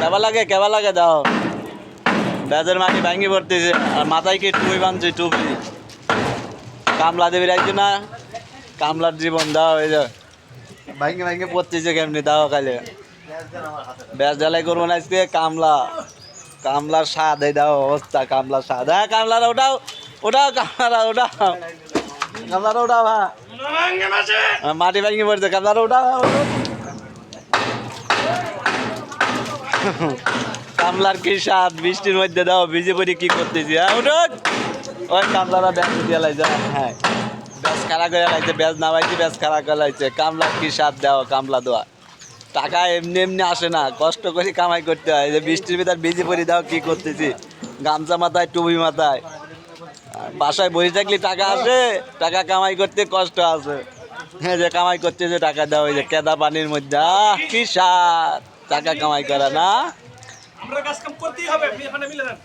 কেবা লাগে দাও বেজের মাটি ভাঙি পড়তেছে আর মাথায় কি টুপি বানছে টুপি কামলা দেবী রাখছো না কামলার জীবন দাও এই যে ভাঙে ভাঙে পড়তেছে কেমনি দাও কালে ব্যাস ঢালাই করবো না আজকে কামলার স্বাদ এই দাও অবস্থা কামলার স্বাদ হ্যাঁ কামলারা ওটাও কামলারা ওটাও কামলারা ওটাও হ্যাঁ মাটি ভাঙে পড়ছে কামলারা ওটাও কামলার কি স্বাদ বৃষ্টির মধ্যে দাও ভিজে পড়ি কি করতেছি হ্যাঁ উঠুন ওই কামলারা ব্যাস দিয়ে লাইছে হ্যাঁ ব্যাস খারাপ করে লাইছে ব্যাস নামাইছি ব্যাস খারাপ করে লাইছে কামলার কি স্বাদ দাও কামলা দেওয়া টাকা এমনি এমনি আসে না কষ্ট করে কামাই করতে হয় যে বৃষ্টির ভিতর ভিজে পড়ি দাও কি করতেছি গামছা মাথায় টুপি মাথায় বাসায় বসে থাকলে টাকা আসে টাকা কামাই করতে কষ্ট আছে হ্যাঁ যে কামাই করতেছে টাকা দেওয়া ওই যে কেদা পানির মধ্যে কি স্বাদ টাকা কামাই করা না আমরা কাজ কাম করতেই হবে আপনি এখানে মিলে যান